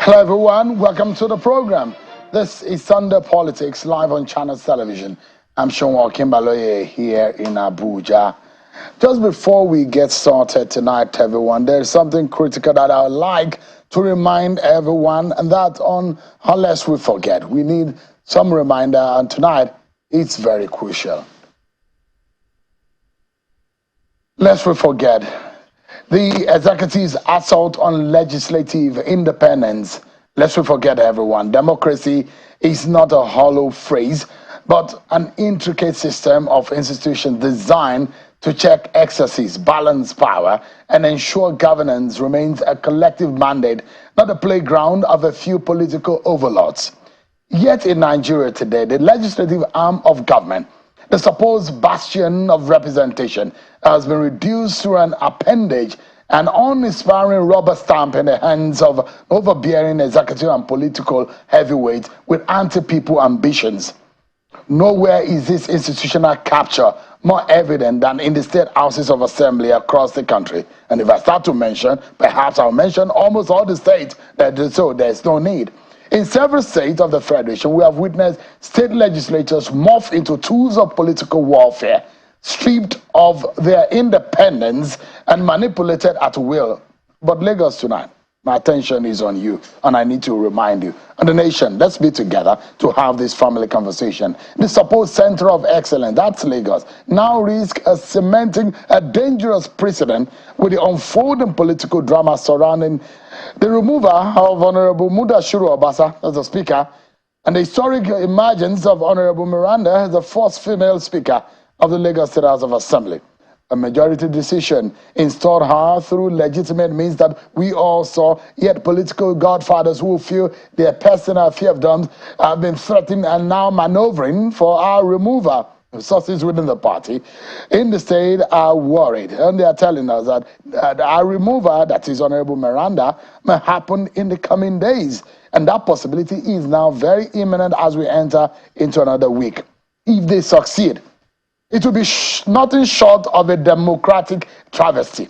Hello everyone, welcome to the program. This is Sunday Politics live on Channels Television. I'm Sean Kimbaloye here in Abuja. Just before we get started tonight, everyone, there's something critical that I would like to remind everyone, and that unless we forget, we need some reminder, and tonight it's very crucial. Lest we forget, the executive's assault on legislative independence. Lest we forget, everyone, democracy is not a hollow phrase, but an intricate system of institutions designed to check excesses, balance power, and ensure governance remains a collective mandate, not a playground of a few political overlords. Yet in Nigeria today, the legislative arm of government, the supposed bastion of representation, has been reduced to an appendage, an uninspiring rubber stamp in the hands of overbearing executive and political heavyweights with anti-people ambitions. Nowhere is this institutional capture more evident than in the state houses of assembly across the country. And if I start to mention, perhaps I'll mention almost all the states, so there's no need. In several states of the Federation, we have witnessed state legislatures morph into tools of political warfare, stripped of their independence and manipulated at will. But Lagos tonight, my attention is on you, and I need to remind you. And the nation, let's be together to have this family conversation. The supposed center of excellence, that's Lagos, now risks cementing a dangerous precedent with the unfolding political drama surrounding the removal of Honorable Mudashiru Obasa as the Speaker, and the historic emergence of Honorable Miranda as the first female Speaker of the Lagos State House of Assembly. A majority decision installed her through legitimate means that we all saw, yet political godfathers who feel their personal fiefdoms have been threatened and now maneuvering for our removal. Sources within the party in the state are worried, and they are telling us that our removal, that is Honorable Miranda, may happen in the coming days. And that possibility is now very imminent as we enter into another week. If they succeed, it will be nothing short of a democratic travesty,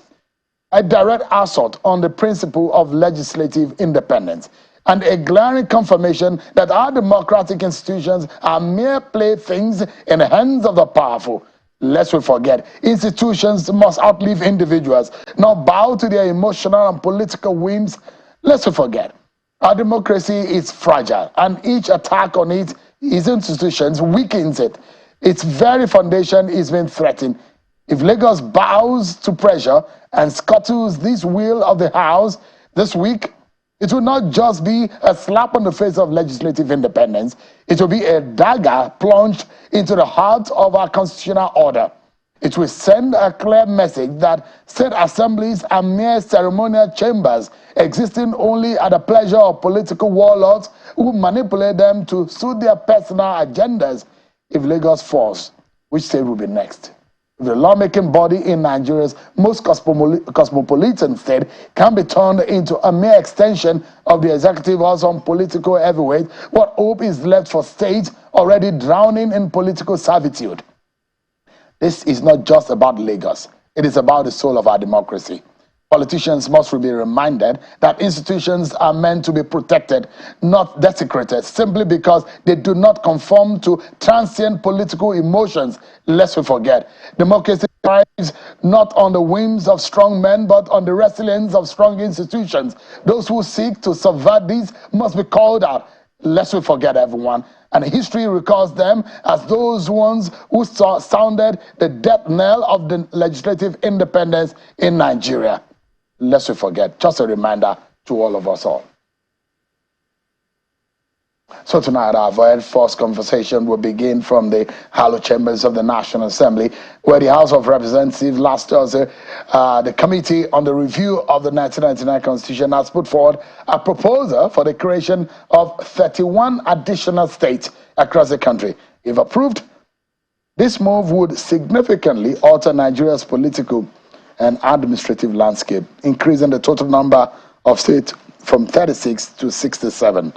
a direct assault on the principle of legislative independence, and a glaring confirmation that our democratic institutions are mere playthings in the hands of the powerful. Lest we forget, institutions must outlive individuals, not bow to their emotional and political whims. Lest we forget, our democracy is fragile, and each attack on its institutions weakens it. Its very foundation is being threatened. If Lagos bows to pressure and scuttles this will of the House this week, it will not just be a slap on the face of legislative independence, it will be a dagger plunged into the heart of our constitutional order. It will send a clear message that state assemblies are mere ceremonial chambers existing only at the pleasure of political warlords who manipulate them to suit their personal agendas. If Lagos falls, which state will be next? If the lawmaking body in Nigeria's most cosmopolitan state can be turned into a mere extension of the executive house on political heavyweight, what hope is left for states already drowning in political servitude? This is not just about Lagos. It is about the soul of our democracy. Politicians must be reminded that institutions are meant to be protected, not desecrated, simply because they do not conform to transient political emotions. Lest we forget, democracy thrives not on the whims of strong men, but on the resilience of strong institutions. Those who seek to subvert these must be called out. Lest we forget, everyone. And history recalls them as those ones who sounded the death knell of the legislative independence in Nigeria. Lest we forget, just a reminder to all of us all. So tonight, our very first conversation will begin from the Hallowed Chambers of the National Assembly, where the House of Representatives last Thursday, the Committee on the Review of the 1999 Constitution has put forward a proposal for the creation of 31 additional states across the country. If approved, this move would significantly alter Nigeria's political and administrative landscape, increasing the total number of states from 36 to 67.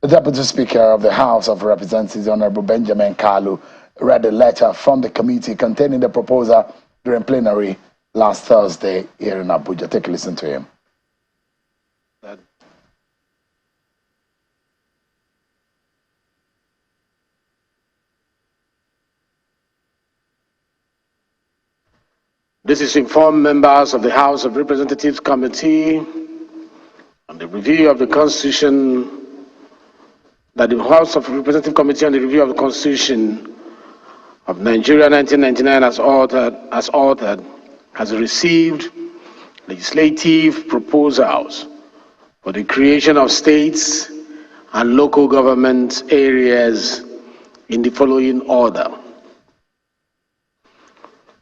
The Deputy Speaker of the House of Representatives, Honorable Benjamin Kalu, read a letter from the committee containing the proposal during plenary last Thursday here in Abuja. Take a listen to him. This is to inform members of the House of Representatives Committee on the review of the Constitution, that the House of Representative Committee on the review of the Constitution of Nigeria 1999 as authored has received legislative proposals for the creation of states and local government areas in the following order.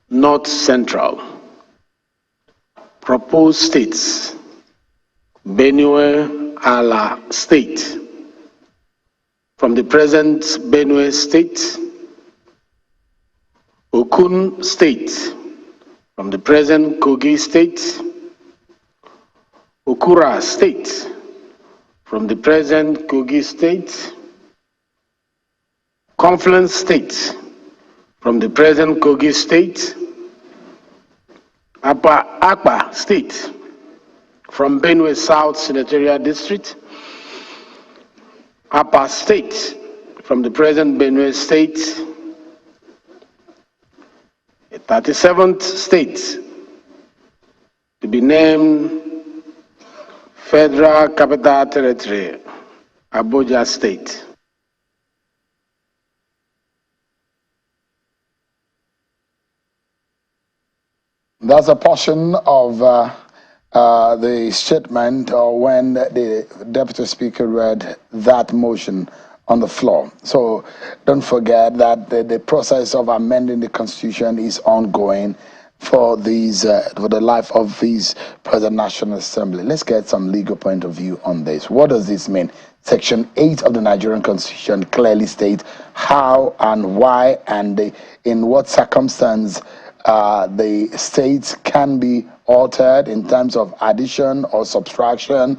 North Central. Proposed states: Benue Ala State. From the present Benue State. Okun State. From the present Kogi State. Okura State. From the present Kogi State. Confluence State. From the present Kogi State. Akpa State. From Benue South Senatorial District. Upper State. From the present Benue State. A 37th state to be named Federal Capital Territory, Abuja State. That's a portion of the statement when the Deputy Speaker read that motion on the floor. So don't forget that the process of amending the Constitution is ongoing for the life of these present National Assembly. Let's get some legal point of view on this. What does this mean? Section 8 of the Nigerian Constitution clearly states how and why and in what circumstance the states can be altered in terms of addition or subtraction.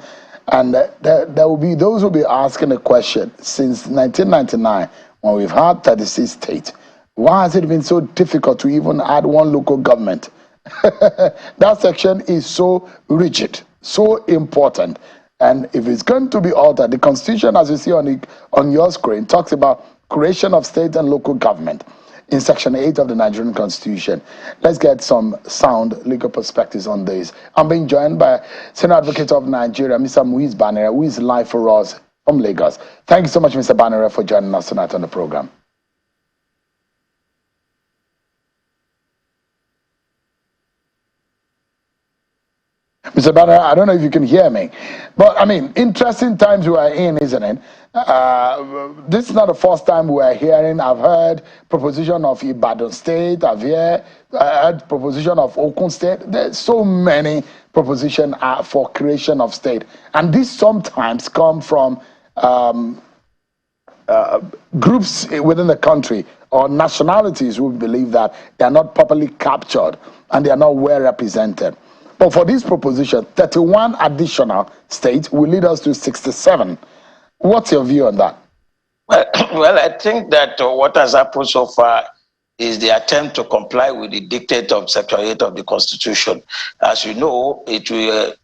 And there will be those who will be asking the question, since 1999, when we've had 36 states, why has it been so difficult to even add one local government? That section is so rigid, so important. And if it's going to be altered, the Constitution, as you see on your screen, talks about creation of state and local government in Section 8 of the Nigerian Constitution. Let's get some sound legal perspectives on this. I'm being joined by Senior Advocate of Nigeria, Mr. Muiz Banere, who is live for us from Lagos. Thank you so much, Mr. Banere, for joining us tonight on the program. Mr. Banner, I don't know if you can hear me, but I mean, interesting times we are in, isn't it? This is not the first time we are hearing. I've heard proposition of Ibadan State. I've heard proposition of Okun State. There's so many propositions for creation of state, and these sometimes come from groups within the country or nationalities who believe that they are not properly captured and they are not well represented. But for this proposition, 31 additional states will lead us to 67. What's your view on that? Well, I think that what has happened so far is the attempt to comply with the dictate of Section 8 of the Constitution. As you know, it will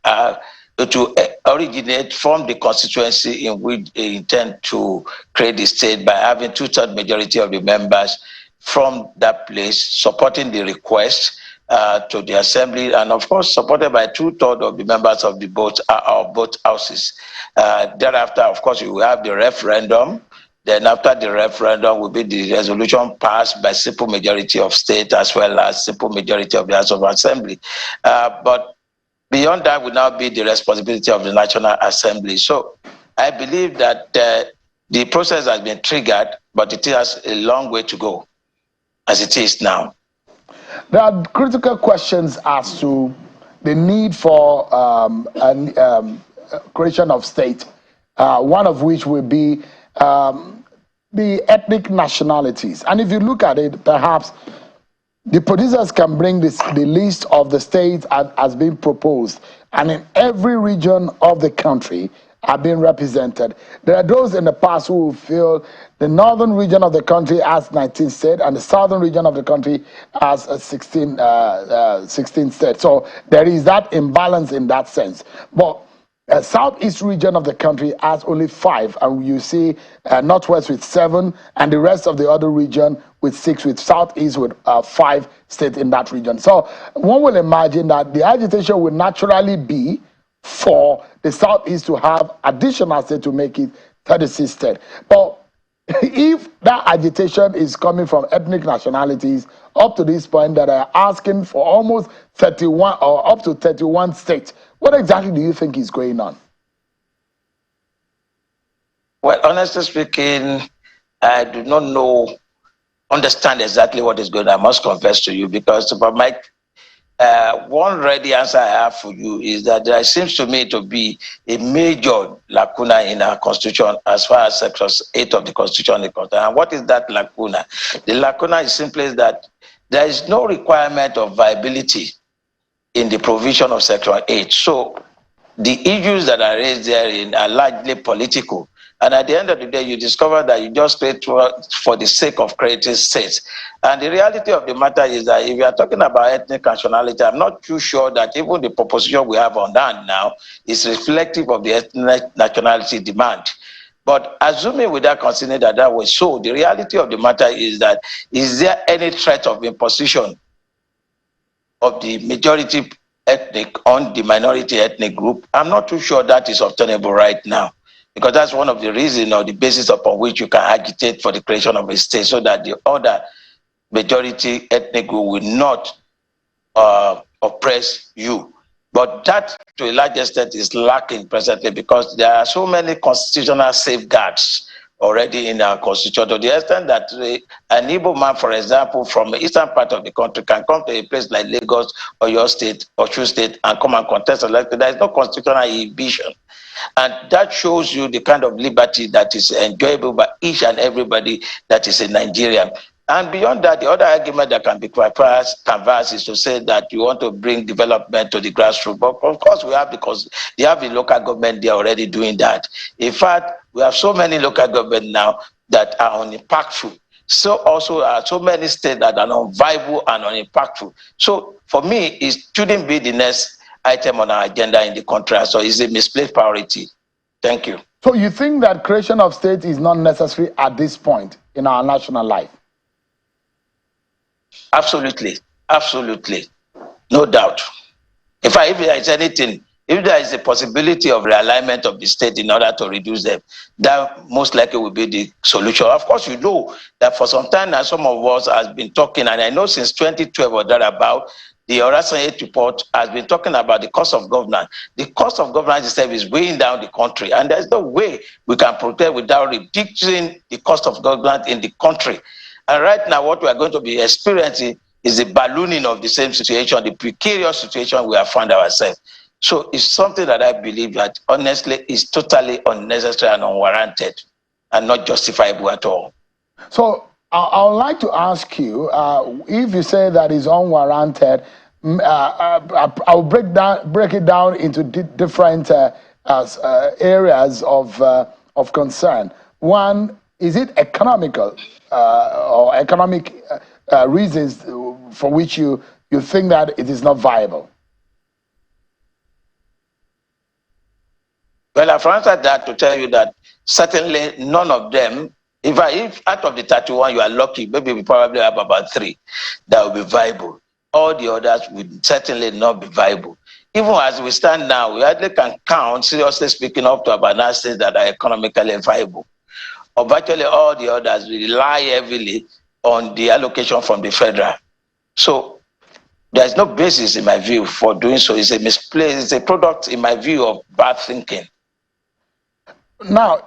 originate from the constituency in which they intend to create the state by having 2/3 majority of the members from that place supporting the request to the assembly, and of course supported by 2/3 of the members of the both houses. Thereafter, of course, we will have the referendum. Then after the referendum will be the resolution passed by simple majority of state as well as simple majority of the House of Assembly. But beyond that will now be the responsibility of the National Assembly. So I believe that the process has been triggered, but it has a long way to go as it is now. There are critical questions as to the need for creation of state, one of which will be the ethnic nationalities. And if you look at it, perhaps the producers can bring the list of the states as being proposed, and in every region of the country are being represented. There are those in the past who feel the northern region of the country has 19 states and the southern region of the country has 16 states. So there is that imbalance in that sense. But southeast region of the country has only 5, and you see northwest with 7, and the rest of the other region with 6, with Southeast with 5 states in that region. So one will imagine that the agitation will naturally be for the Southeast to have additional states to make it 36 states. But if that agitation is coming from ethnic nationalities up to this point that are asking for almost 31 or up to 31 states, what exactly do you think is going on? Well, honestly speaking, I do not understand exactly what is going on. I must confess to you, because one ready answer I have for you is that there seems to me to be a major lacuna in our constitution as far as Section 8 of the constitution is concerned. And what is that lacuna? The lacuna is simply that there is no requirement of viability in the provision of Section 8. So the issues that are raised therein are largely political. And at the end of the day, you discover that you just create for the sake of creating states. And the reality of the matter is that if you are talking about ethnic nationality, I'm not too sure that even the proposition we have on hand now is reflective of the ethnic nationality demand. But assuming without considering that was so, the reality of the matter is that, is there any threat of imposition of the majority ethnic on the minority ethnic group? I'm not too sure that is obtainable right now, because that's one of the reasons or the basis upon which you can agitate for the creation of a state, so that the other majority ethnic group will not oppress you. But that, to a large extent, is lacking presently, because there are so many constitutional safeguards already in our constitution, to the extent that an Igbo man, for example, from the eastern part of the country can come to a place like Lagos or your state or True State and come and contest election. There is no constitutional inhibition. And that shows you the kind of liberty that is enjoyable by each and everybody that is a Nigerian. And beyond that, the other argument that can be canvassed is to say that you want to bring development to the grassroots. But of course, we have, because they have the local government, they are already doing that. In fact, we have so many local government now that are unimpactful. So also so many states that are non-viable and unimpactful. So for me, it shouldn't be the next item on our agenda in the country. So it's a misplaced priority. Thank you. So you think that creation of states is not necessary at this point in our national life? Absolutely. Absolutely. No doubt. In fact, if there is anything, if there is a possibility of realignment of the state in order to reduce them, that most likely will be the solution. Of course, you know that for some time now, some of us has been talking, and I know since 2012 or thereabout, the Horizon 8 report has been talking about the cost of governance. The cost of governance itself is weighing down the country, and there's no way we can protect without reducing the cost of governance in the country. And right now, what we are going to be experiencing is the ballooning of the same situation, the precarious situation we have found ourselves. So it's something that I believe that honestly is totally unnecessary and unwarranted and not justifiable at all. So I would like to ask you, if you say that is unwarranted, I'll break it down into different areas of concern. One, is it economical or economic reasons for which you think that it is not viable? Well, I've answered that to tell you that certainly none of them, if out of the 31 you are lucky, maybe we probably have about 3 that will be viable. All the others will certainly not be viable. Even as we stand now, we hardly can count, seriously speaking, up to about 9 states that are economically viable. Or virtually all the others rely heavily on the allocation from the federal. So there's no basis, in my view, for doing so. It's a misplaced, it's a product, in my view, of bad thinking. Now,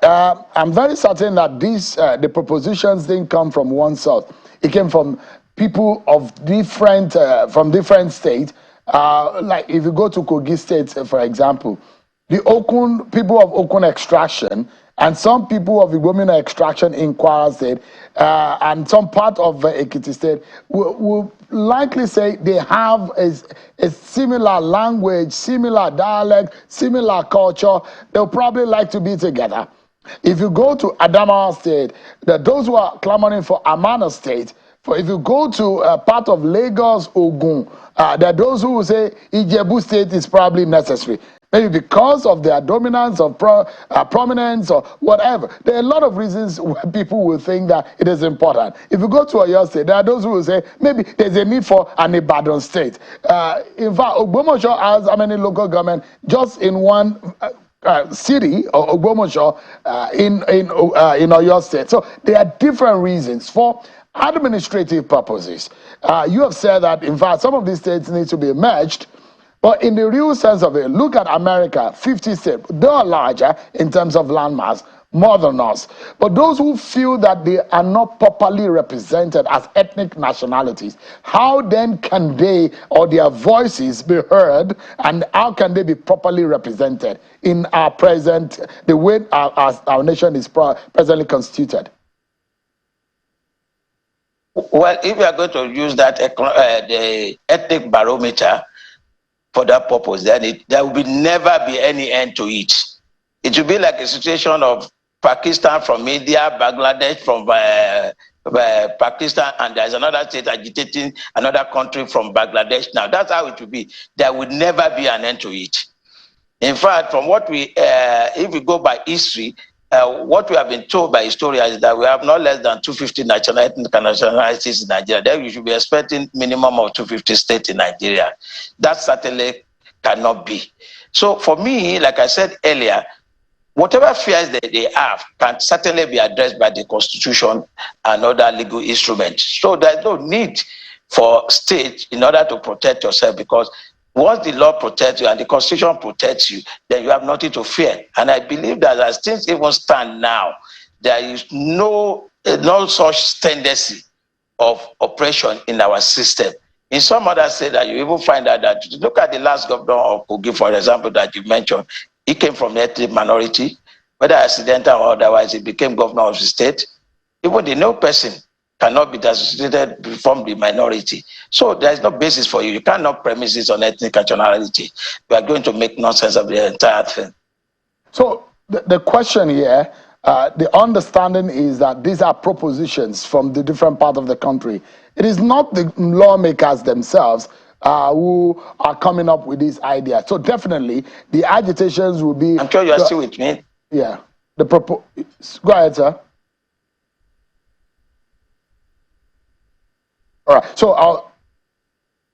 I'm very certain that the propositions didn't come from one source. It came from people of from different states. Like if you go to Kogi State, for example, the people of Okun extraction and some people of Igbo extraction in Kwara State and some part of Ekiti State will likely say they have a similar language, similar dialect, similar culture. They'll probably like to be together. If you go to Adamawa State, those who are clamoring for Amana State, For if you go to part of Lagos, Ogun, there are those who will say Ijebu State is probably necessary. Maybe because of their dominance of prominence or whatever. There are a lot of reasons why people will think that it is important. If you go to Oyo State, there are those who will say maybe there's a need for an Ibadan State. In fact, Ogbomoso has how many local government just in one city or Ogbomoso in Oyo State. So there are different reasons for administrative purposes. You have said that, in fact, some of these states need to be merged. But in the real sense of it, look at America, 50 states. They are larger in terms of landmass, more than us. But those who feel that they are not properly represented as ethnic nationalities, how then can they or their voices be heard, and how can they be properly represented in our present, the way our nation is presently constituted? Well, if you are going to use that the ethnic barometer for that purpose, then there will never be any end to it. It will be like a situation of Pakistan from India, Bangladesh from Pakistan, and there's another state agitating another country from Bangladesh. Now, that's how it will be. There will never be an end to it. In fact, from what if we go by history, what we have been told by historians is that we have not less than 250 nationalities in Nigeria. Then you should be expecting minimum of 250 states in Nigeria. That certainly cannot be. So for me, like I said earlier, whatever fears that they have can certainly be addressed by the Constitution and other legal instruments. So there's no need for state in order to protect yourself, because once the law protects you and the Constitution protects you, then you have nothing to fear. And I believe that as things even stand now, there is no such tendency of oppression in our system. In some other states, that you even find out that, look at the last governor of Kogi, for example, that you mentioned. He came from the ethnic minority, whether accidental or otherwise, he became governor of the state. Even the new person cannot be associated from the minority. So there is no basis for you. You cannot premise this on ethnic nationality. You are going to make nonsense of the entire thing. So the question here, the understanding is that these are propositions from the different part of the country. It is not the lawmakers themselves who are coming up with this idea. So definitely the agitations will be... I'm sure you are still with me. Yeah. Go ahead, sir. All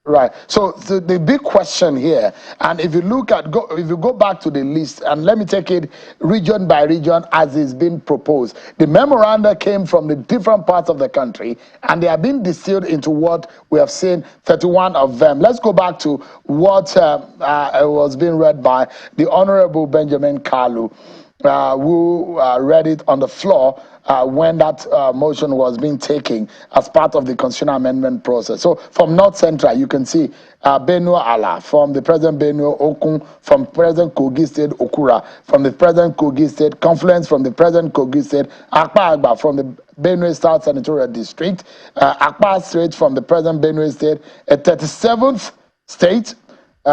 right. So the big question here, and if you look at if you go back to the list, and let me take it region by region as it's been proposed. The memoranda came from the different parts of the country, and they have been distilled into what we have seen, 31 of them. Let's go back to what was being read by the Honorable Benjamin Kalu, who read it on the floor when that motion was being taken as part of the constitutional amendment process. So from North Central, you can see Benue Ala, from the President Benue Okun, from President Kogi State Okura, from the President Kogi State Confluence, from the President Kogi State Akpa Agba, from the Benue South Senatorial District, Akpa Strait from the President Benue State, a 37th state,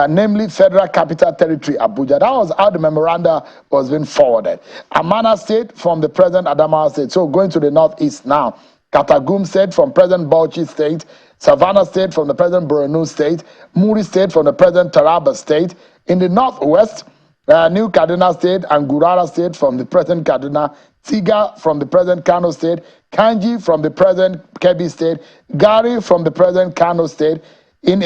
namely Federal Capital Territory, Abuja. That was how the memoranda was being forwarded. Amana State from the President Adamawa State. So going to the northeast now. Katagum State from President Bauchi State. Savannah State from the President Borno State. Muri State from the President Taraba State. In the northwest, New Kaduna State and Gurara State from the President Kaduna. Tiga from the President Kano State. Kanji from the President Kebbi State. Gari from the President Kano State. In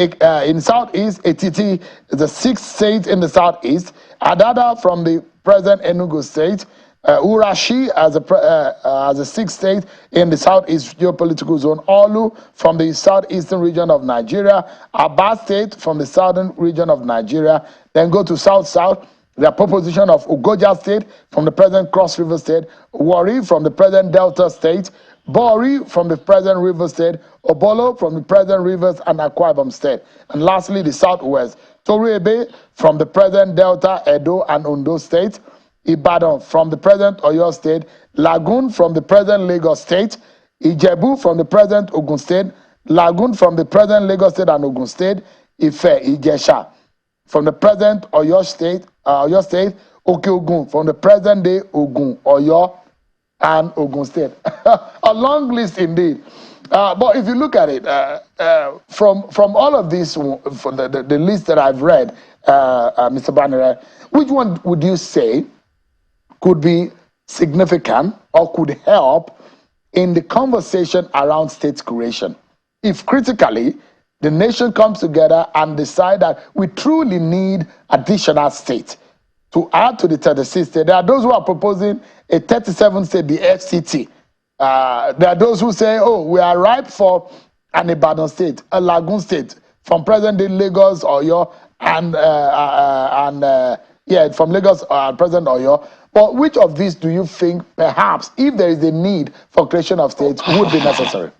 southeast, Etiti is the 6th state in the southeast. Adada from the present Enugu state. Urashi as a 6th state in the southeast geopolitical zone. Olu from the southeastern region of Nigeria. Aba State from the southern region of Nigeria. Then go to south-south. The proposition of Ugoja State from the present Cross River State. Warri from the present Delta State. Bori from the present River State, Obolo from the present Rivers and Akwa Ibom State. And lastly, the Southwest, Torebe from the present Delta, Edo and Ondo State, Ibadan from the present Oyo State, Lagoon from the present Lagos State, Ijebu from the present Ogun State, Lagoon from the present Lagos State and Ogun State, Ife, Ijesha from the present Oyo State, Okeogun from the present day Ogun, Oyo, and Ogun State. A long list indeed. But if you look at it, from all of these, from the list that I've read, Mr. Banner, which one would you say could be significant or could help in the conversation around state creation? If critically, the nation comes together and decide that we truly need additional states to add to the 36 states. There are those who are proposing a 37 state, the FCT. There are those who say, oh, we are ripe for an Ibadan state, a Lagoon state, from present-day Lagos, Oyo, and from Lagos, present Oyo. But which of these do you think, perhaps, if there is a need for creation of states, would be necessary?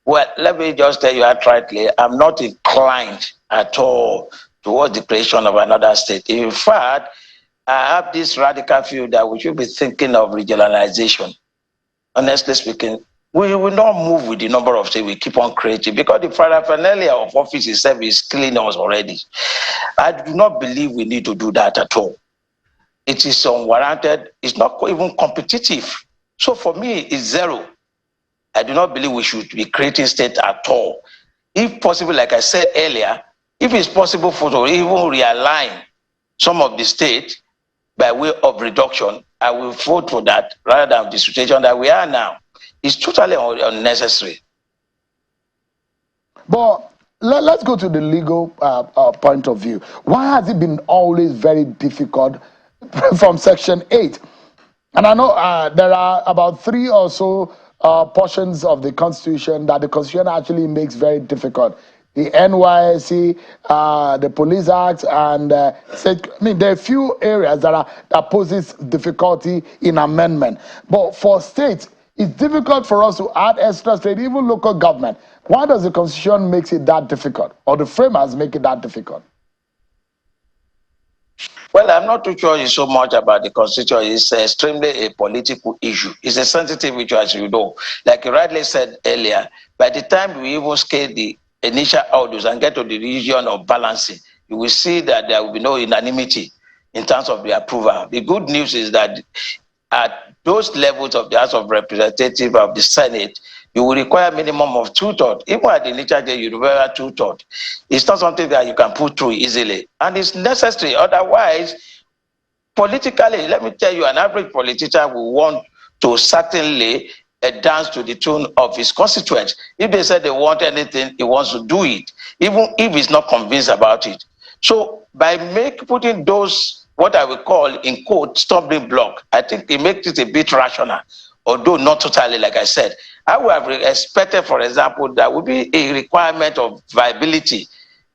Well, let me just tell you outrightly, I'm not inclined at all towards the creation of another state. In fact, I have this radical view that we should be thinking of regionalization. Honestly speaking, we will not move with the number of states we keep on creating, because the paraphernalia of office itself is killing us already. I do not believe we need to do that at all. It is unwarranted. It's not even competitive. So for me, it's zero. I do not believe we should be creating states at all. If possible, like I said earlier, if it's possible for to even realign some of the states by way of reduction, I will vote for that rather than the situation that we are now. It's totally unnecessary. But let's go to the legal point of view. Why has it been always very difficult from Section 8? And I know there are about 3 or so portions of the Constitution that the Constitution actually makes very difficult. The NYSC, the Police Act, and there are a few areas that poses difficulty in amendment. But for states, it's difficult for us to add extra state, even local government. Why does the Constitution make it that difficult, or the framers make it that difficult? Well, I'm not too sure it's so much about the Constitution. It's extremely a political issue. It's a sensitive issue, as you know. Like you rightly said earlier, by the time we even scale the initial audios and get to the region of balancing, you will see that there will be no unanimity in terms of the approval. The good news is that at those levels of the House of Representatives, of the Senate, you will require a minimum of 2/3. Even at the initial day, you require 2/3. It's not something that you can put through easily. And it's necessary. Otherwise, politically, let me tell you, an average politician will want to certainly dance to the tune of his constituents. If they say they want anything, he wants to do it, even if he's not convinced about it. So by putting those, what I would call, in quote, stumbling block, I think it makes it a bit rational, although not totally, like I said. I would have expected, for example, that would be a requirement of viability.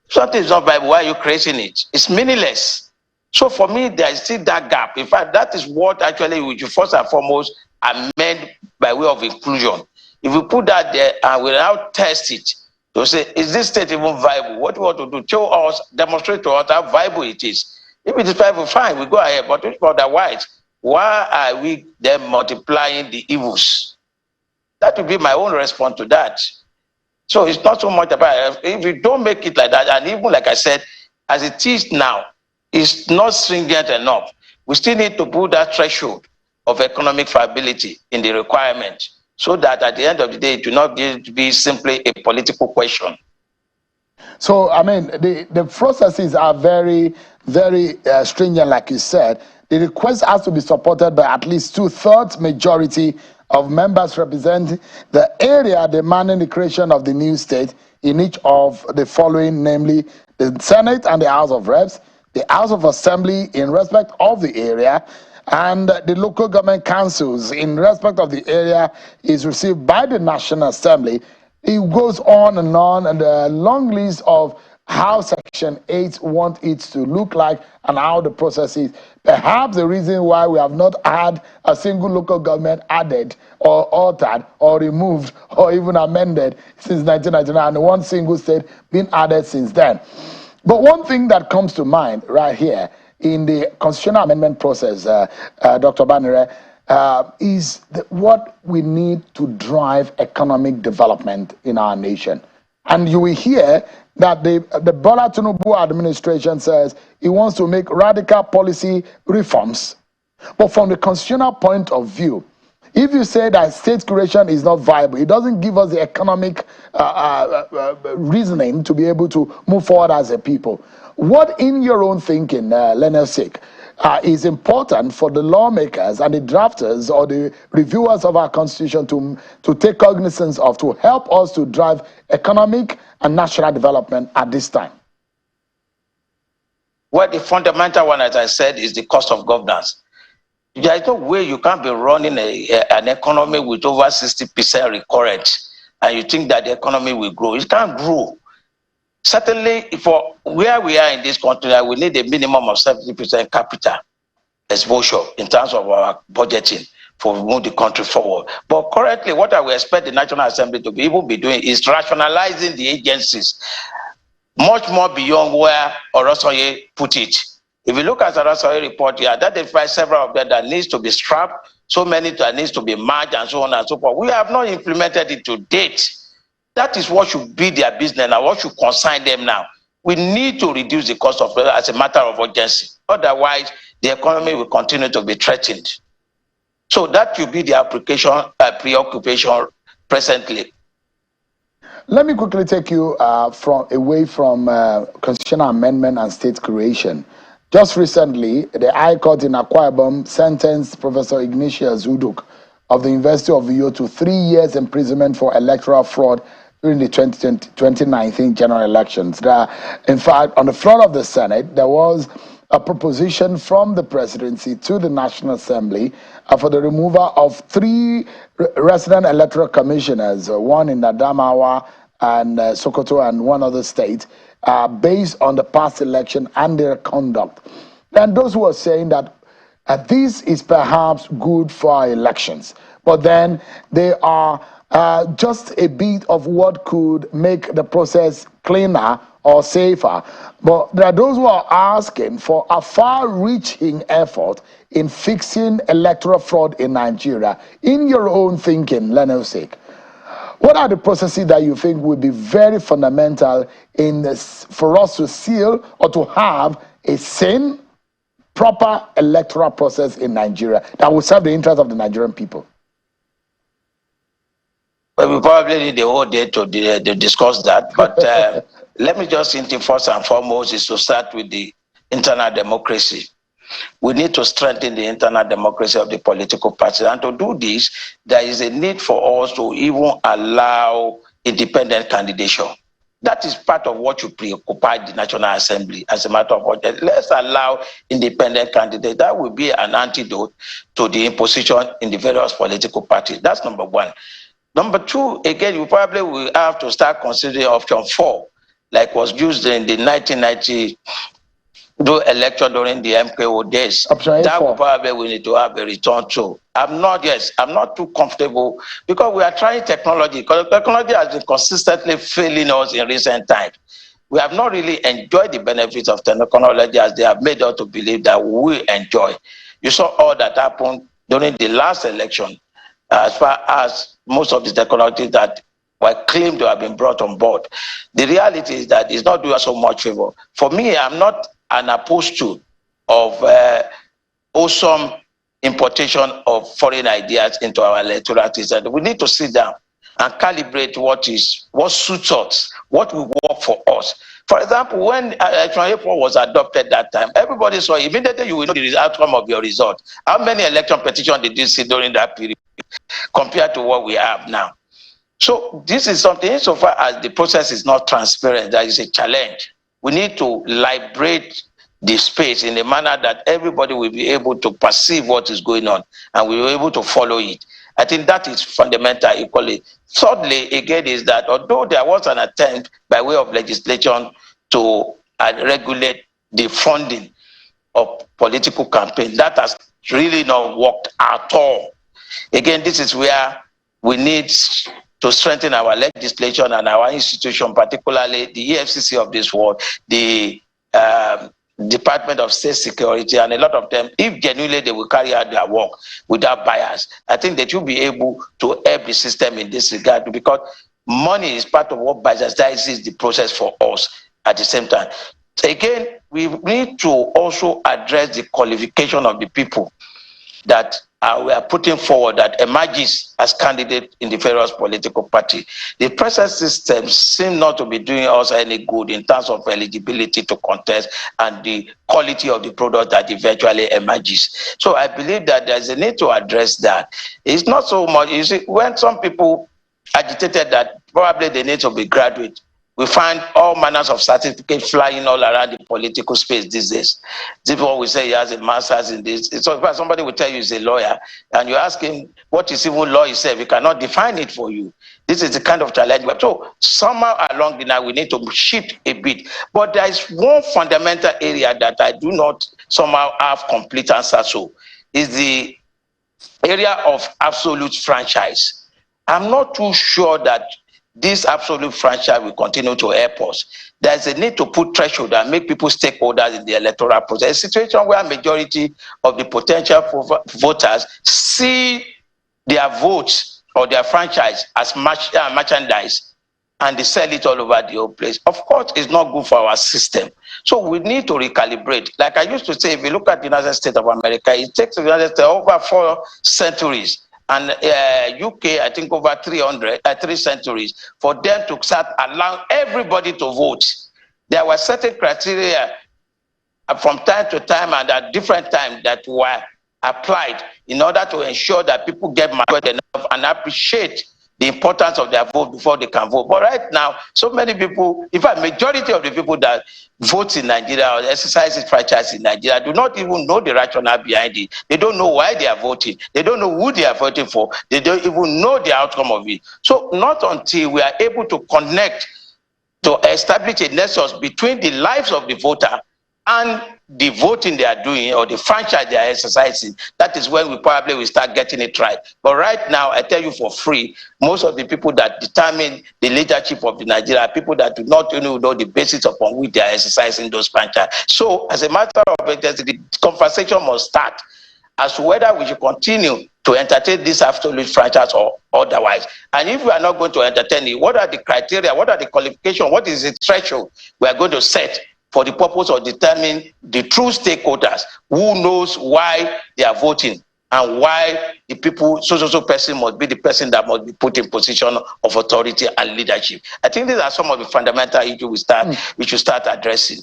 If something is not viable, why are you creating it? It's meaningless. So for me, there is still that gap. In fact, that is what actually we should first and foremost amend by way of inclusion. If we put that there and we now test it to say, is this state even viable? What we want to do, show us, demonstrate to us how viable it is. If it is viable, fine, we go ahead. But if otherwise, why are we then multiplying the evils? That would be my own response to that. So it's not so much about, if you don't make it like that, and even like I said, as it is now, it's not stringent enough. We still need to put that threshold of economic viability in the requirement, so that at the end of the day, it will not be simply a political question. So, I mean, the processes are very, very stringent, like you said. The request has to be supported by at least 2/3 majority of members representing the area demanding the creation of the new state in each of the following, namely the Senate and the House of Reps, the House of Assembly in respect of the area, and the local government councils in respect of the area is received by the National Assembly. It goes on, and a long list of how Section 8 want it to look like and how the process is. Perhaps the reason why we have not had a single local government added or altered or removed or even amended since 1999, and one single state been added since then. But one thing that comes to mind right here in the constitutional amendment process, Dr. Banere, is what we need to drive economic development in our nation. And you will hear that the Bola Tinubu administration says it wants to make radical policy reforms. But from the constitutional point of view, If you say that state creation is not viable, it doesn't give us the economic reasoning to be able to move forward as a people. What, in your own thinking, Leonard Sik, is important for the lawmakers and the drafters or the reviewers of our constitution to take cognizance of, to help us to drive economic and national development at this time? Well, the fundamental one, as I said, is the cost of governance. There is no way you can't be running an economy with over 60% recurrent, and you think that the economy will grow. It can't grow. Certainly, for where we are in this country, we need a minimum of 70% capital exposure in terms of our budgeting for moving the country forward. But currently, what I will expect the National Assembly to be able to be doing is rationalizing the agencies much more beyond where Orosoye put it. If you look at the Orosoye report, he identified several of them that needs to be scrapped, so many that needs to be merged, and so on and so forth. We have not implemented it to date. That is what should be their business now, what should concern them now. We need to reduce the cost of labor as a matter of urgency. Otherwise, the economy will continue to be threatened. So that should be the preoccupation presently. Let me quickly take you away from constitutional amendment and state creation. Just recently, the High Court in Akwa Ibom sentenced Professor Ignatius Uduk of the University of Uyo to 3 years imprisonment for electoral fraud during the 2019 general elections. In fact, on the floor of the Senate, there was a proposition from the presidency to the National Assembly for the removal of 3 resident electoral commissioners, one in Adamawa and Sokoto and one other state, based on the past election and their conduct. And those who are saying that this is perhaps good for our elections, but then they are just a bit of what could make the process cleaner or safer. But there are those who are asking for a far-reaching effort in fixing electoral fraud in Nigeria. In your own thinking, Leonard Sik, what are the processes that you think would be very fundamental in this, for us to seal or to have a sane, proper electoral process in Nigeria that will serve the interests of the Nigerian people? Well, we probably need the whole day to discuss that, but let me just think first and foremost is to start with the internal democracy. We need to strengthen the internal democracy of the political parties, and to do this, there is a need for us to even allow independent candidature. That is part of what should preoccupy the National Assembly as a matter of urgency. Let's allow independent candidates. That will be an antidote to the imposition in the various political parties. That's number one. Number two, again, you probably will have to start considering option 4, like was used in the 1990 election during the MKO days. That will probably we need to have a return to. I'm not too comfortable because we are trying technology. Because technology has been consistently failing us in recent times. We have not really enjoyed the benefits of technology as they have made us to believe that we enjoy. You saw all that happened during the last election, as far as most of the technologies that were claimed to have been brought on board. The reality is that it's not doing us so much favor. For me, I'm not an apostle of awesome importation of foreign ideas into our electoral system. We need to sit down and calibrate what suits us, what will work for us. For example, when Electoral was adopted that time, everybody saw immediately you will know the outcome of your result. How many election petitions did you see during that period compared to what we have now? So this is something, so far as the process is not transparent, that is a challenge. We need to liberate the space in a manner that everybody will be able to perceive what is going on and we will be able to follow it. I think that is fundamental equally. Thirdly, again, is that although there was an attempt by way of legislation to regulate the funding of political campaigns, that has really not worked at all. Again, this is where we need to strengthen our legislation and our institution, particularly the EFCC of this world, the Department of State Security, and a lot of them, if genuinely they will carry out their work without bias, I think they should be able to help the system in this regard, because money is part of what biases the process for us at the same time. Again, we need to also address the qualification of the people that we are putting forward that emerges as candidate in the various political party. The present system seems not to be doing us any good in terms of eligibility to contest and the quality of the product that eventually emerges. So I believe that there's a need to address that. It's not so much, you see, when some people agitated that probably they need to be graduate, we find all manners of certificates flying all around the political space these days. People will say he has a master's in this. So if somebody will tell you he's a lawyer, and you ask him what is even law itself, he cannot define it for you. This is the kind of challenge. So somehow along the line, we need to shift a bit. But there is one fundamental area that I do not somehow have complete answer to, is the area of absolute franchise. I'm not too sure that this absolute franchise will continue to help us. There's a need to put threshold and make people stakeholders in the electoral process. A situation where a majority of the potential voters see their votes or their franchise as merchandise, and they sell it all over the whole place. Of course, it's not good for our system. So we need to recalibrate. Like I used to say, if you look at the United States of America, it takes the United States over 4 centuries, and UK, I think over 3 centuries, for them to start allowing everybody to vote. There were certain criteria from time to time and at different times that were applied in order to ensure that people get matured enough and appreciate the importance of their vote before they can vote. But right now, so many people, in fact, majority of the people that vote in Nigeria or exercise this franchise in Nigeria do not even know the rationale behind it. They don't know why they are voting. They don't know who they are voting for. They don't even know the outcome of it. So not until we are able to connect, to establish a nexus between the lives of the voter and the voting they are doing or the franchise they are exercising, that is when we probably will start getting it right. But right now, I tell you for free, most of the people that determine the leadership of the Nigeria are people that do not even know the basis upon which they are exercising those franchises. So as a matter of fact, the conversation must start as to whether we should continue to entertain this absolute franchise or otherwise. And if we are not going to entertain it, what are the criteria, what are the qualifications, what is the threshold we are going to set for the purpose of determining the true stakeholders who knows why they are voting and why the people, so person must be the person that must be put in position of authority and leadership. I think these are some of the fundamental issues we should start addressing.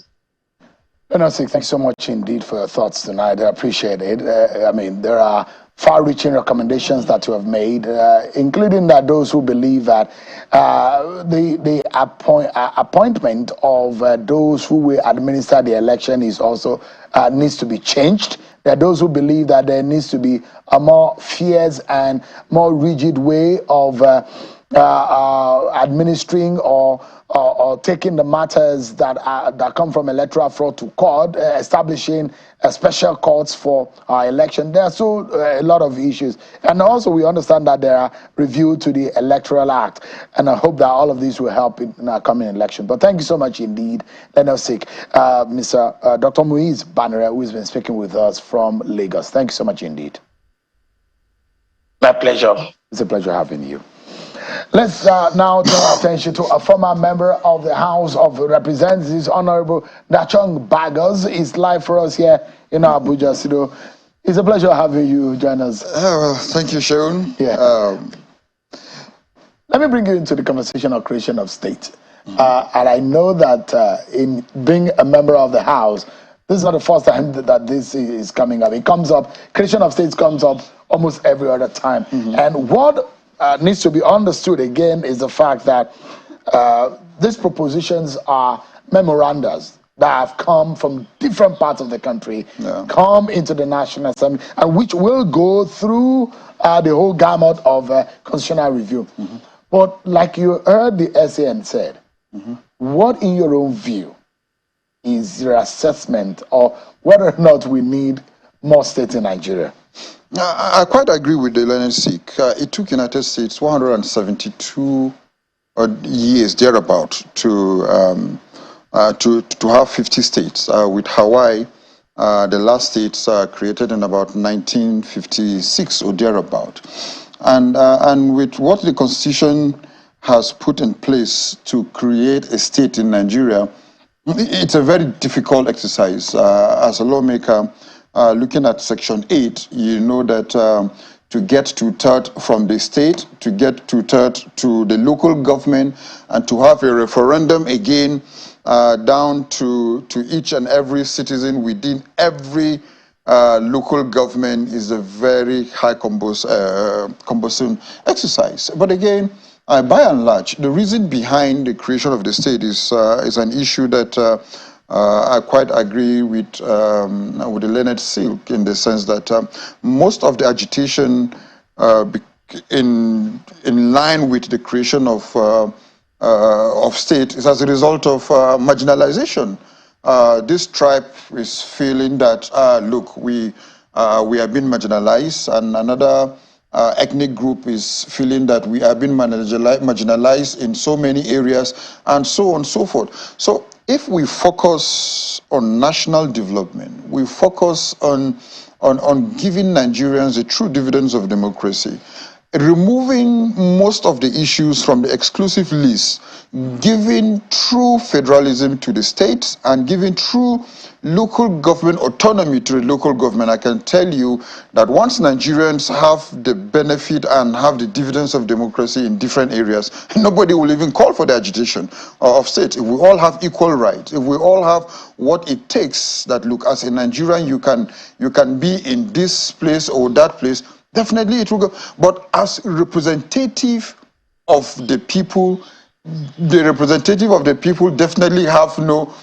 Thanks so much indeed for your thoughts tonight. I appreciate it. I mean, there are far-reaching recommendations that you have made, including that those who believe that the appointment of those who will administer the election is also needs to be changed. There are those who believe that there needs to be a more fierce and more rigid way of administering or taking the matters that come from electoral fraud to court, establishing special courts for our election. There are still a lot of issues. And also we understand that there are reviews to the Electoral Act. And I hope that all of these will help in our coming election. But thank you so much indeed. Let us seek Mr. Dr. Muiz Banere, who has been speaking with us from Lagos. Thank you so much indeed. My pleasure. It's a pleasure having you. Let's now turn our attention to a former member of the House of Representatives, Honorable Dachong Bagos. Is live for us here in Abuja. So it's a pleasure having you join us. Well, thank you, Sharon. Yeah. Let me bring you into the conversation of creation of state. And I know that in being a member of the House, this is not the first time that this is coming up. It comes up, creation of states comes up almost every other time. And what needs to be understood again is the fact that these propositions are memorandas that have come from different parts of the country, come into the National Assembly, and which will go through the whole gamut of constitutional review. But like you heard the SAN said, what in your own view is your assessment of whether or not we need more states in Nigeria? I quite agree with the learned Sikh. It took United States 172 years thereabout to have 50 states. With Hawaii, the last states created in about 1956 or thereabout. And with what the Constitution has put in place to create a state in Nigeria, it's a very difficult exercise. As a lawmaker, looking at Section 8, you know that to get two-thirds from the state, to get two-thirds to the local government, and to have a referendum again down to each and every citizen within every local government is a very high cumbersome exercise. But again, by and large, the reason behind the creation of the state is an issue that I quite agree with the learned Silk, in the sense that most of the agitation in line with the creation of state is as a result of marginalization. This tribe is feeling that look, we have been marginalized, and another ethnic group is feeling that we have been marginalized in so many areas, and so on and so forth. So if we focus on national development, we focus on giving Nigerians the true dividends of democracy, removing most of the issues from the exclusive list, giving true federalism to the states, and giving true local government autonomy to the local government, I can tell you that once Nigerians have the benefit and have the dividends of democracy in different areas, nobody will even call for the agitation of states. If we all have equal rights, if we all have what it takes, that look, as a Nigerian, you can be in this place or that place, definitely it will go. But as representative of the people, the representative of the people definitely have no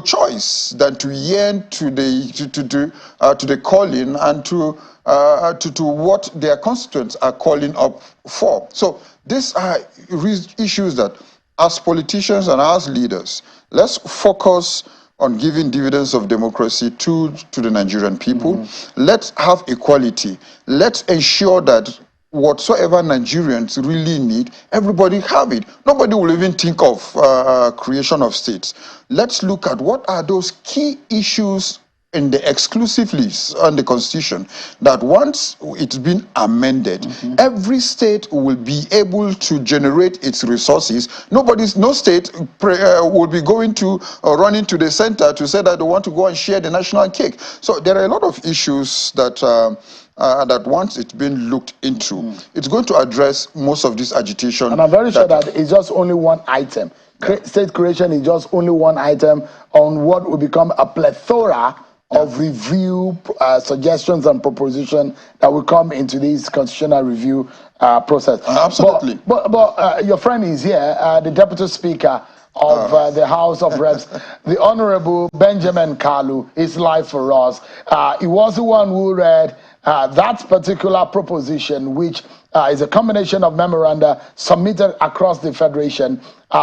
choice than to yearn to the calling and to what their constituents are calling up for. So these are issues that, as politicians and as leaders, let's focus on giving dividends of democracy to the Nigerian people. Let's have equality. Let's ensure that whatsoever Nigerians really need, everybody have it. Nobody will even think of creation of states. Let's look at what are those key issues in the exclusive list on the Constitution, that once it's been amended, every state will be able to generate its resources. No state will be going to run into the center to say that they want to go and share the national cake. So there are a lot of issues that that once it's been looked into, it's going to address most of this agitation. And I'm very sure that it's just only one item. State creation is just only one item on what will become a plethora of review suggestions and propositions that will come into this constitutional review process. Absolutely. But your friend is here, the Deputy Speaker of the House of Reps, the Honorable Benjamin Kalu, is live for us. He was the one who read that particular proposition, which is a combination of memoranda submitted across the Federation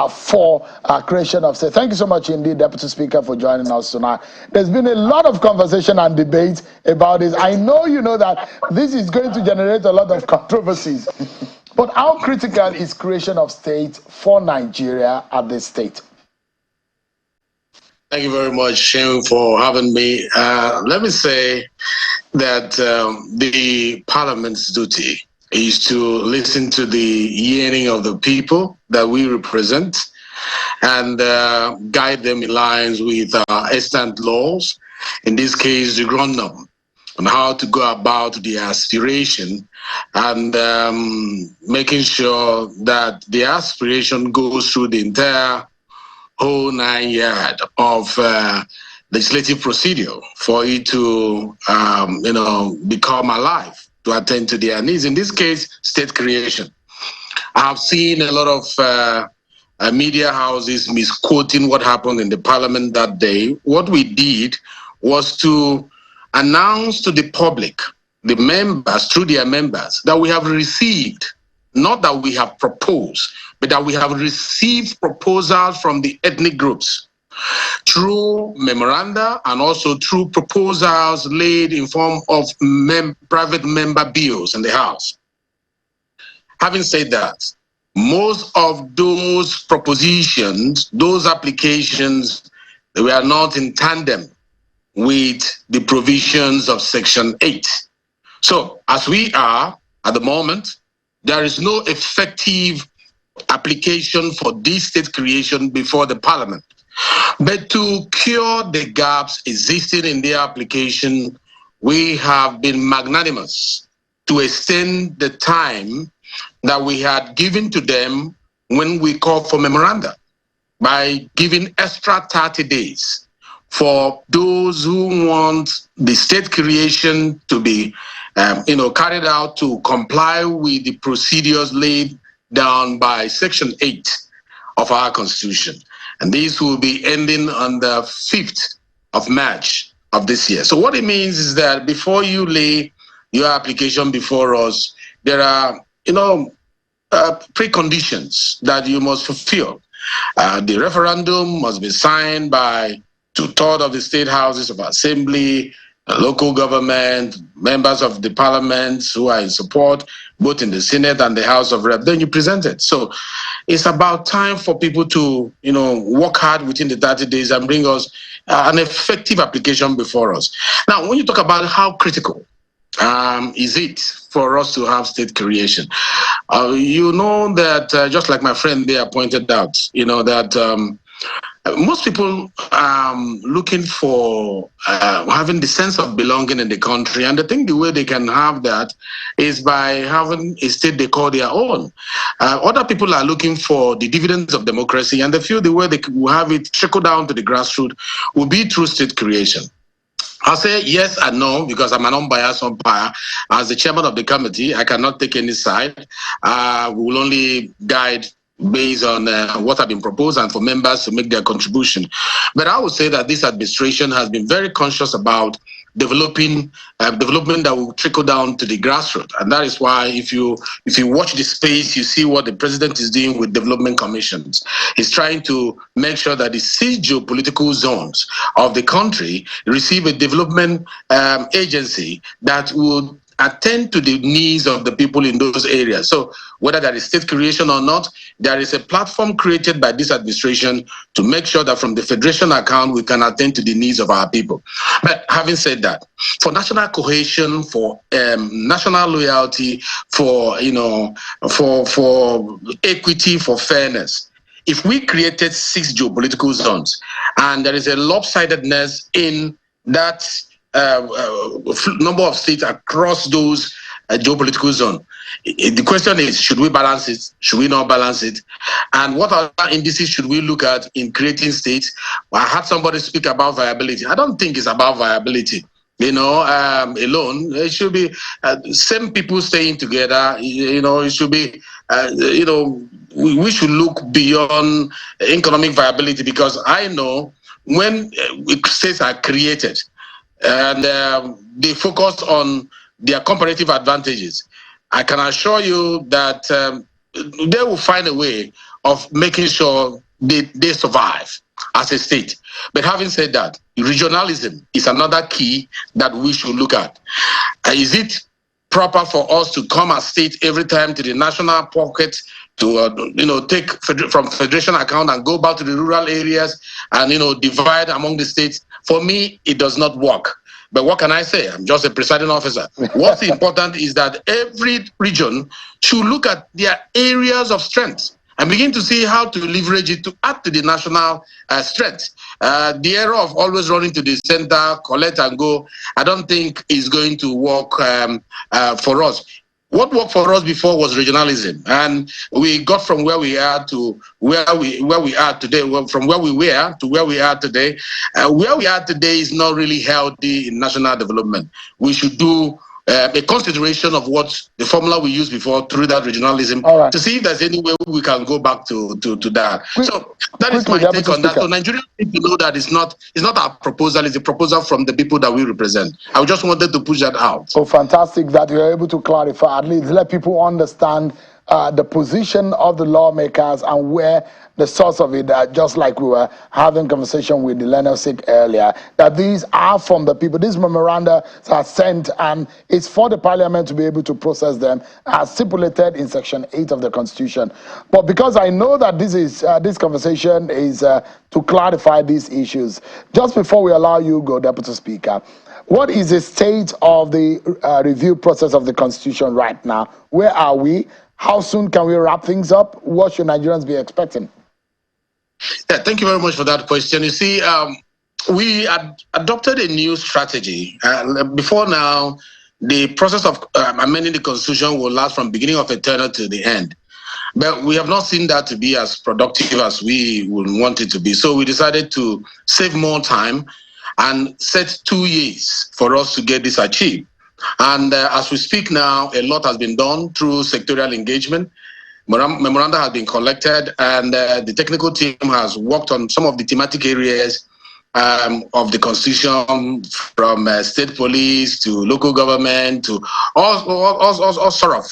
for creation of state. Thank you so much indeed, Deputy Speaker, for joining us tonight. There's been a lot of conversation and debate about this. I know you know that this is going to generate a lot of controversies. But how critical is creation of state for Nigeria at this state? Thank you very much, Shane, for having me. Let me say that the Parliament's duty is to listen to the yearning of the people that we represent and guide them in lines with extant laws, in this case, the Grundum, on how to go about the aspiration and making sure that the aspiration goes through the entire whole 9 yards of legislative procedure for it to, become alive, to attend to their needs. In this case, state creation. I have seen a lot of media houses misquoting what happened in the Parliament that day. What we did was to announce to the public, the members, through their members, that we have received, not that we have proposed, but that we have received proposals from the ethnic groups through memoranda and also through proposals laid in form of private member bills in the House. Having said that, most of those propositions, those applications, they were not in tandem with the provisions of Section 8. So, as we are at the moment, there is no effective application for this state creation before the Parliament. But to cure the gaps existing in their application, we have been magnanimous to extend the time that we had given to them when we called for memoranda by giving extra 30 days for those who want the state creation to be carried out to comply with the procedures laid down by Section 8 of our Constitution. And this will be ending on the 5th of March of this year. So what it means is that before you lay your application before us, there are, preconditions that you must fulfill. The referendum must be signed by 2/3 of the state houses of assembly, local government, members of the parliaments who are in support, both in the Senate and the House of Reps. Then you present it. So it's about time for people to, work hard within the 30 days and bring us an effective application before us. Now, when you talk about how critical is it for us to have state creation? You know that, just like my friend there pointed out, that most people looking for having the sense of belonging in the country, and I think the way they can have that is by having a state they call their own. Other people are looking for the dividends of democracy, and they feel the way they will have it trickle down to the grassroots will be through state creation. I'll say yes and no because I'm an unbiased umpire. As the chairman of the committee, I cannot take any side. We will only guide based on what have been proposed and for members to make their contribution. But I would say that this administration has been very conscious about development that will trickle down to the grassroots, and that is why if you watch the space, you see what the president is doing with development commissions. He's trying to make sure that the 6 geopolitical zones of the country receive a development agency that will attend to the needs of the people in those areas. So whether there is state creation or not, there is a platform created by this administration to make sure that from the federation account, we can attend to the needs of our people. But having said that, for national cohesion, for national loyalty, for equity, for fairness, if we created 6 geopolitical zones and there is a lopsidedness in that number of states across those geopolitical zones, the question is, should we balance it? Should we not balance it? And what other indices should we look at in creating states? I had somebody speak about viability. I don't think it's about viability. Alone. It should be same people staying together. It should be, we should look beyond economic viability, because I know when states are created and they focus on their comparative advantages, I can assure you that they will find a way of making sure they survive as a state. But having said that, regionalism is another key that we should look at. Is it proper for us to come as state every time to the national pocket to take from federation account and go back to the rural areas and divide among the states? For me, it does not work. But what can I say? I'm just a presiding officer. What's important is that every region should look at their areas of strength and begin to see how to leverage it to add to the national strength. The era of always running to the center, collect and go, I don't think is going to work for us. What worked for us before was regionalism, and we got from where we are to where we are today. From where we were to where we are today. Where we are today is not really healthy in national development. We should do a consideration of what the formula we used before through that regionalism to see if there's any way we can go back to that. So that is my take on that. So Nigerians need to know that it's not our proposal, it's a proposal from the people that we represent. I just wanted to push that out. Oh, fantastic that you're able to clarify, at least let people understand the position of the lawmakers and where the source of it, just like we were having conversation with the Lenosik earlier, that these are from the people. These memoranda are sent and it's for the parliament to be able to process them as stipulated in Section 8 of the Constitution. But because I know that this conversation is to clarify these issues, just before we allow you go, Deputy Speaker, what is the state of the review process of the Constitution right now? Where are we? How soon can we wrap things up? What should Nigerians be expecting? Yeah, thank you very much for that question. You see, we adopted a new strategy. Before now, the process of amending the constitution will last from beginning of a tenure to the end. But we have not seen that to be as productive as we would want it to be. So we decided to save more time and set 2 years for us to get this achieved. And as we speak now, a lot has been done through sectorial engagement. Memoranda has been collected, and the technical team has worked on some of the thematic areas of the constitution, from state police to local government to all sort of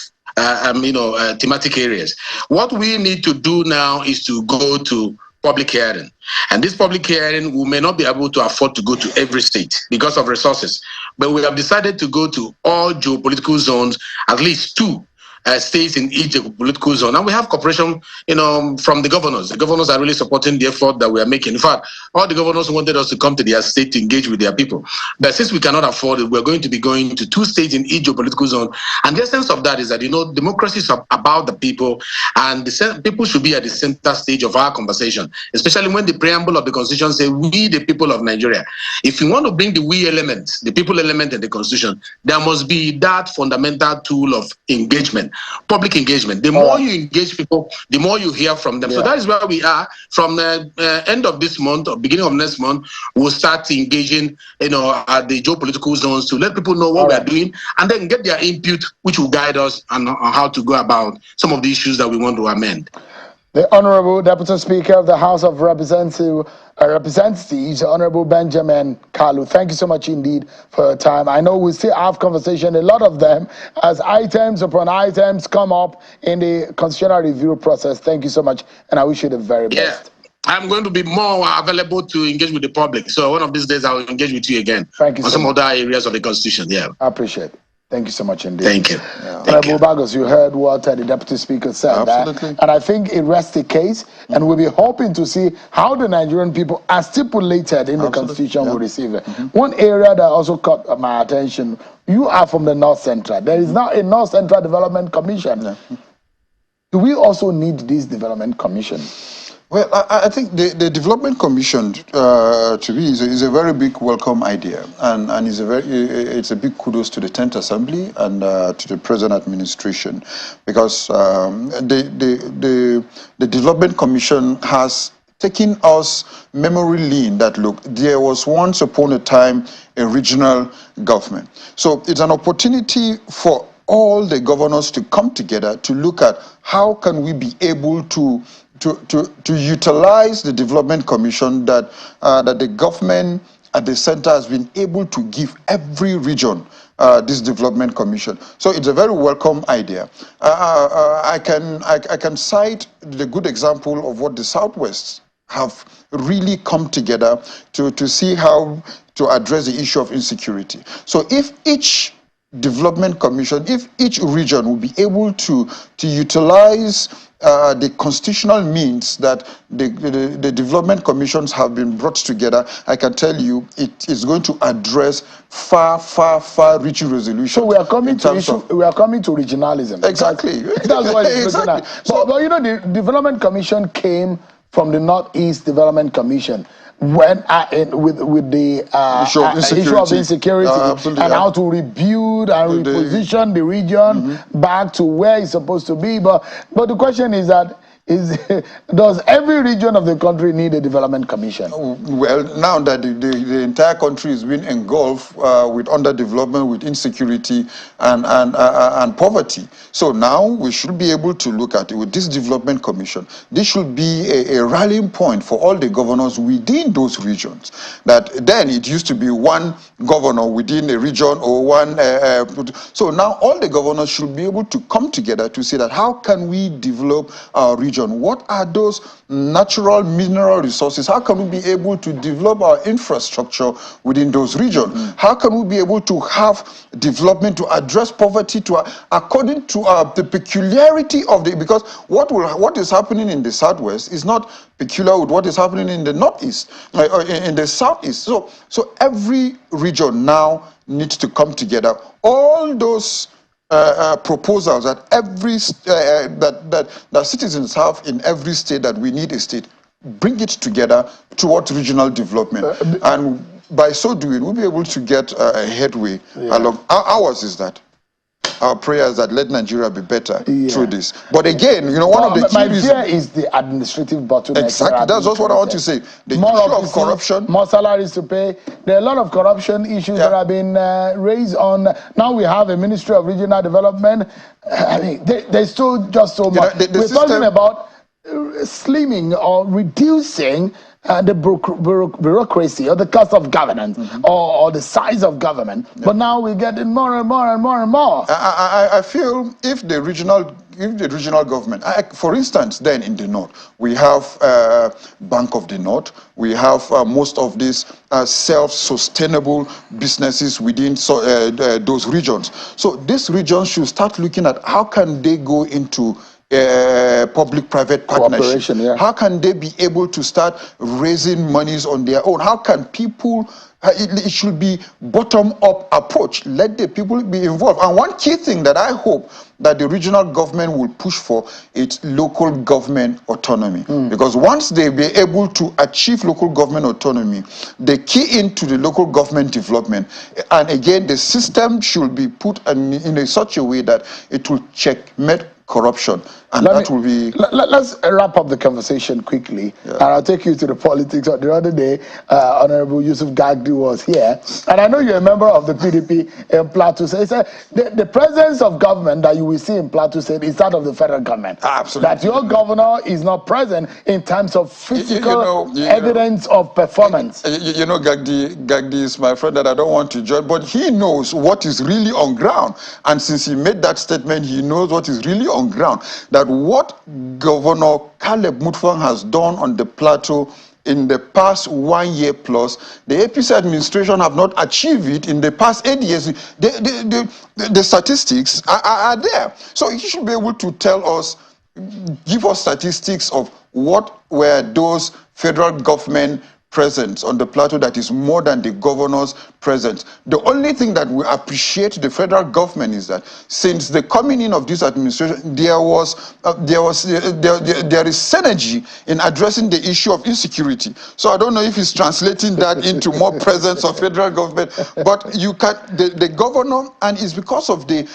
thematic areas. What we need to do now is to go to public hearing. And this public hearing, we may not be able to afford to go to every state because of resources. But we have decided to go to all geopolitical zones, at least 2 states in each political zone. And we have cooperation, from the governors. The governors are really supporting the effort that we are making. In fact, all the governors wanted us to come to their state to engage with their people. But since we cannot afford it, we're going to be going to 2 states in each political zone. And the essence of that is that, democracy is about the people, and the people should be at the center stage of our conversation, especially when the preamble of the Constitution says, we, the people of Nigeria. If you want to bring the we element, the people element in the Constitution, there must be that fundamental tool of engagement. Public engagement. The more you engage people, the more you hear from them. Yeah. So that is where we are. From the end of this month or beginning of next month, we'll start engaging, at the geopolitical zones to let people know what we are doing, and then get their input, which will guide us on how to go about some of the issues that we want to amend. The Honorable Deputy Speaker of the House of Representatives, Honorable Benjamin Kalu, thank you so much indeed for your time. I know we still have conversation, a lot of them, as items upon items come up in the constitutional review process. Thank you so much, and I wish you the very best. I'm going to be more available to engage with the public. So one of these days, I will engage with you again. Thank you on some other areas of the Constitution. Yeah, I appreciate it. Thank you so much indeed. Thank you. Honorable Bagos, you heard what the Deputy Speaker said. Absolutely. And I think it rests the case, and we'll be hoping to see how the Nigerian people, as stipulated in the Constitution, will receive it. One area that also caught my attention, you are from the North Central. There is now a North Central Development Commission. Do we also need this Development Commission? Well, I think the Development Commission, to me, is a very big welcome idea, and it's a big kudos to the 10th Assembly and to the present administration, because the Development Commission has taken us memory lane that, look, there was once upon a time a regional government. So it's an opportunity for all the governors to come together to look at how can we be able to utilize the Development Commission that the government at the center has been able to give every region this Development Commission. So it's a very welcome idea. I can cite the good example of what the Southwest have really come together to see how to address the issue of insecurity. So if each Development Commission, if each region will be able to utilize the constitutional means that the development commissions have been brought together, I can tell you it is going to address far reaching resolutions. So we are coming to regionalism. Exactly. That's what it's looking at. So, but the Development Commission came from the Northeast Development Commission when with the issue of insecurity and how to rebuild and reposition the region back to where it's supposed to be. But the question is that does every region of the country need a development commission? Well, now that the entire country is being engulfed with underdevelopment, with insecurity and poverty, so now we should be able to look at it with this development commission. This should be a rallying point for all the governors within those regions. That then it used to be one governor within a region or one. So now all the governors should be able to come together to say that how can we develop our region? What are those natural mineral resources? How can we be able to develop our infrastructure within those regions? How can we be able to have development to address poverty according to the peculiarity of because what is happening in the Southwest is not peculiar with what is happening in the Northeast, in the Southeast. So every region now needs to come together. All those proposals that every that citizens have in every state that we need a state bring it together towards regional development. And by so doing, we'll be able to get a headway along. Ours is that. Our prayers that let Nigeria be better through this. But again, you know, one of the key reasons... My fear is the administrative bottleneck. Exactly, that's just what I want to say. The issue of corruption... More salaries to pay. There are a lot of corruption issues that have been raised on... Now we have a Ministry of Regional Development. I mean, there's still just so much. We're talking about slimming or reducing the bureaucracy or the cost of governance or the size of government, but now we're getting more and more and more and more. I feel if the regional government, for instance, then in the north, we have Bank of the North, we have most of these self-sustainable businesses within those regions. So these regions should start looking at how can they go into public-private partnership. How can they be able to start raising monies on their own? How can people, it should be bottom-up approach. Let the people be involved. And one key thing that I hope that the regional government will push for is local government autonomy. Because once they be able to achieve local government autonomy, they key into the local government development. And again, the system should be put in such a way that it will checkmate corruption, and let's wrap up the conversation quickly, and I'll take you to the politics. The other day, Honorable Yusuf Gagdi was here, and I know you're a member of the PDP in Plateau. So he said the presence of government that you will see in Plateau State is that of the federal government. Absolutely. That your governor is not present in terms of physical evidence of performance. You know, Gagdi is my friend that I don't want to judge, but he knows what is really on ground, and since he made that statement, he knows what is really on ground, that what Governor Caleb Mutfwang has done on the Plateau in the past 1 year plus, the APC administration have not achieved it in the past 8 years. The statistics are there. So he should be able to tell us, give us statistics of what were those federal government presence on the Plateau that is more than the governor's presence. The only thing that we appreciate the federal government is that since the coming in of this administration, there is synergy in addressing the issue of insecurity. So I don't know if he's translating that into more presence of federal government, but you can, the governor, and it's because of the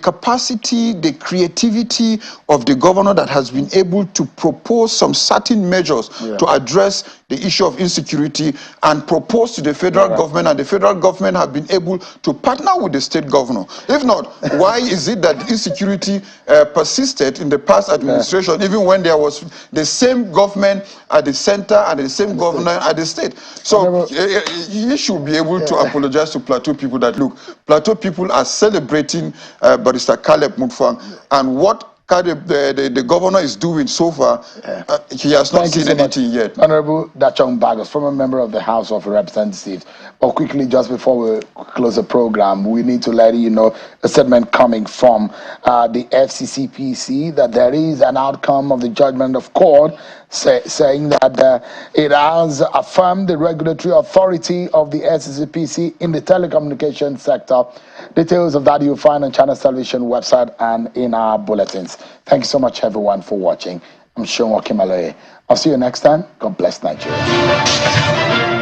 capacity, the creativity of the governor that has been able to propose some certain measures to address the issue of insecurity and propose to the federal government, and the federal government have been able to partner with the state governor. If not, why is it that insecurity persisted in the past administration, even when there was the same government at the center and the same governor at the state? So he should be able to apologize to Plateau people that, look, Plateau people are celebrating Barrister Caleb Mutfwang, and what the governor is doing so far, he has not seen anything yet. Honorable Dachong Bagos, former member of the House of Representatives. But quickly, just before we close the program, we need to let you know a statement coming from the FCCPC that there is an outcome of the judgment of court saying that it has affirmed the regulatory authority of the FCCPC in the telecommunications sector. Details of that you'll find on Channel Television website and in our bulletins. Thank you so much, everyone, for watching. I'm Sean Wakimaloye. I'll see you next time. God bless Nigeria.